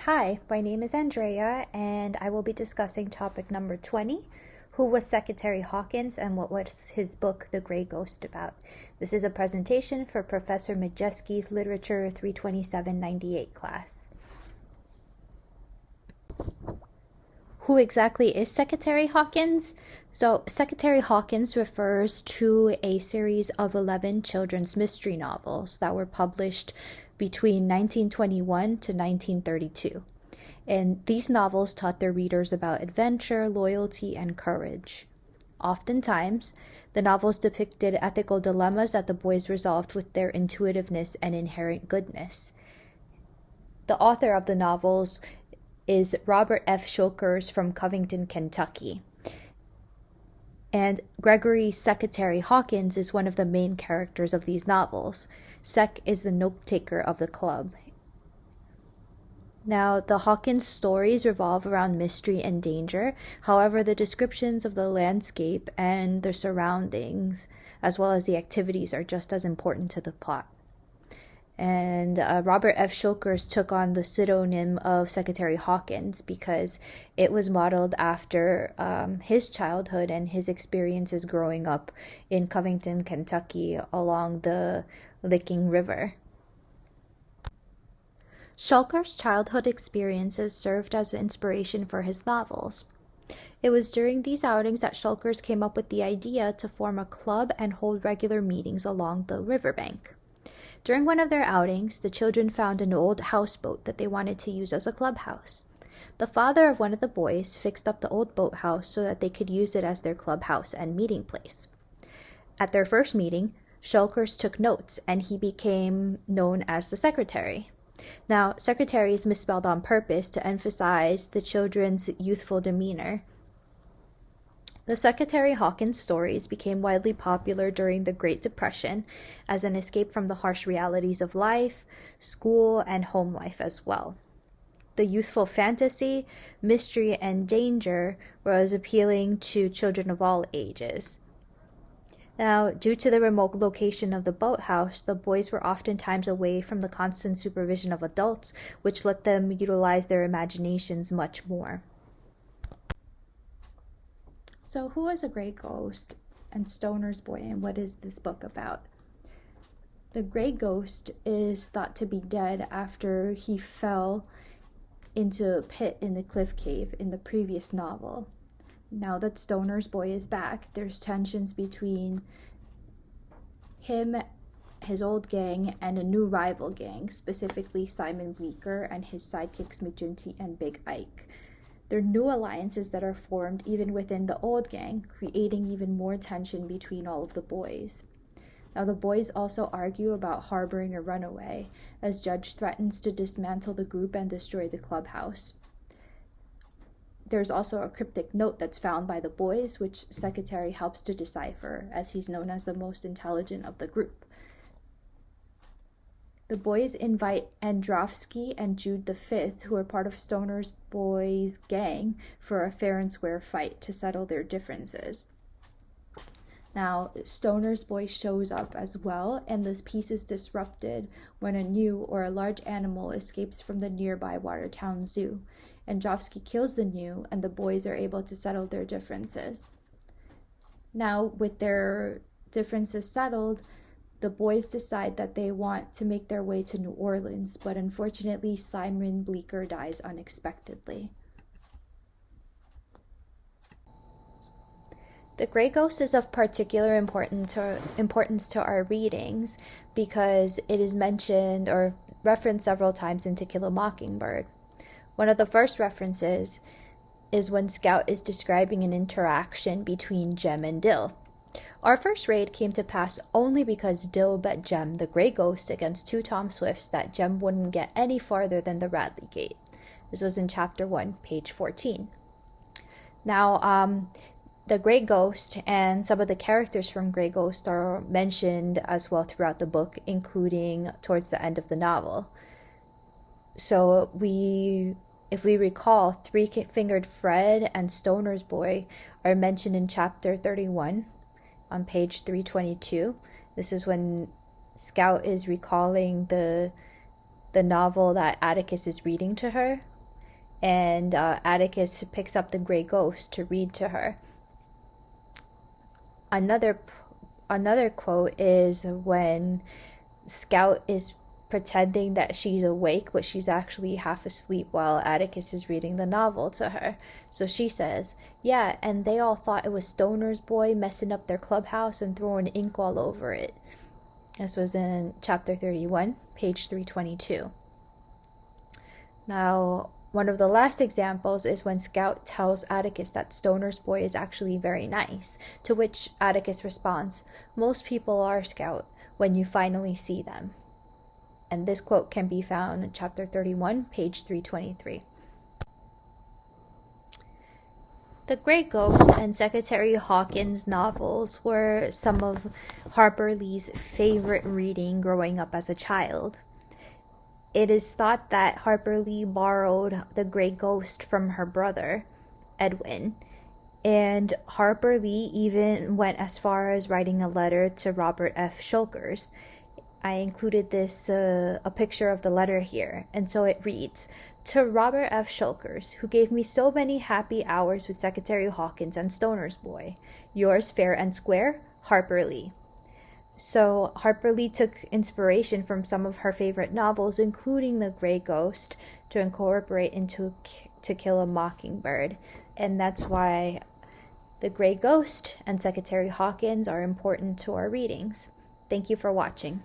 Hi, my name is Andrea, and I will be discussing topic number 20. Who was Seckatary Hawkins and what was his book, The Grey Ghost, about? This is a presentation for Professor Majeske's Literature 32798 class. Who exactly is Seckatary Hawkins? So, Seckatary Hawkins refers to a series of 11 children's mystery novels that were published between 1921 to 1932. And these novels taught their readers about adventure, loyalty, and courage. Oftentimes, the novels depicted ethical dilemmas that the boys resolved with their intuitiveness and inherent goodness. The author of the novels is Robert F. Shulkers from Covington, Kentucky. And Gregory Seckatary Hawkins is one of the main characters of these novels. Seck is the note-taker of the club. Now, the Hawkins stories revolve around mystery and danger. However, the descriptions of the landscape and the surroundings, as well as the activities, are just as important to the plot. And Robert F. Shulkers took on the pseudonym of Seckatary Hawkins because it was modeled after his childhood and his experiences growing up in Covington, Kentucky, along the Licking River. Shulkers' childhood experiences served as inspiration for his novels. It was during these outings that Shulkers came up with the idea to form a club and hold regular meetings along the riverbank. During one of their outings, the children found an old houseboat that they wanted to use as a clubhouse. The father of one of the boys fixed up the old boathouse so that they could use it as their clubhouse and meeting place. At their first meeting, Shulkers took notes, and he became known as the Secretary. Now, secretary is misspelled on purpose to emphasize the children's youthful demeanor. The Seckatary Hawkins stories became widely popular during the Great Depression as an escape from the harsh realities of life, school, and home life as well. The youthful fantasy, mystery, and danger was appealing to children of all ages. Now, due to the remote location of the boathouse, the boys were oftentimes away from the constant supervision of adults, which let them utilize their imaginations much more. So, who is a Grey Ghost and Stoner's Boy, and what is this book about? The Grey Ghost is thought to be dead after he fell into a pit in the cliff cave in the previous novel. Now that Stoner's Boy is back, there's tensions between him, his old gang, and a new rival gang, specifically Simon Bleecker and his sidekicks McGinty and Big Ike. There are new alliances that are formed even within the old gang, creating even more tension between all of the boys. Now, the boys also argue about harboring a runaway, as Judge threatens to dismantle the group and destroy the clubhouse. There's also a cryptic note that's found by the boys, which Seckatary helps to decipher, as he's known as the most intelligent of the group. The boys invite Androfsky and Jude V, who are part of Stoner's Boy's gang, for a fair and square fight to settle their differences. Now, Stoner's Boy shows up as well, and this peace is disrupted when a gnu or a large animal escapes from the nearby Watertown Zoo. Androfsky kills the gnu, and the boys are able to settle their differences. Now, with their differences settled, the boys decide that they want to make their way to New Orleans, but unfortunately, Simon Bleecker dies unexpectedly. The Grey Ghost is of particular importance to our readings because it is mentioned or referenced several times in To Kill a Mockingbird. One of the first references is when Scout is describing an interaction between Jem and Dill. Our first raid came to pass only because Dill bet Jem, the Grey Ghost, against two Tom Swifts that Jem wouldn't get any farther than the Radley Gate. This was in Chapter 1, page 14. Now, the Grey Ghost and some of the characters from Grey Ghost are mentioned as well throughout the book, including towards the end of the novel. So if we recall, Three-Fingered Fred and Stoner's Boy are mentioned in Chapter 31 on page 322. This is when Scout is recalling the novel that Atticus is reading to her, and Atticus picks up the gray ghost to read to her. Another quote is when Scout is pretending that she's awake, but she's actually half asleep while Atticus is reading the novel to her. So she says, "Yeah, and they all thought it was Stoner's boy messing up their clubhouse and throwing ink all over it." This was in chapter 31, page 322. Now, one of the last examples is when Scout tells Atticus that Stoner's boy is actually very nice, to which Atticus responds, "Most people are, Scout, when you finally see them." And this quote can be found in chapter 31, page 323. The Grey Ghost and Seckatary Hawkins novels were some of Harper Lee's favorite reading growing up as a child. It is thought that Harper Lee borrowed The Grey Ghost from her brother, Edwin, and Harper Lee even went as far as writing a letter to Robert F. Shulkers. I included a picture of the letter here, and so it reads, "To Robert F. Shulkers, who gave me so many happy hours with Seckatary Hawkins and Stoner's boy. Yours fair and square, Harper Lee." So Harper Lee took inspiration from some of her favorite novels, including The Grey Ghost, to incorporate into To Kill a Mockingbird, and that's why The Grey Ghost and Seckatary Hawkins are important to our readings. Thank you for watching.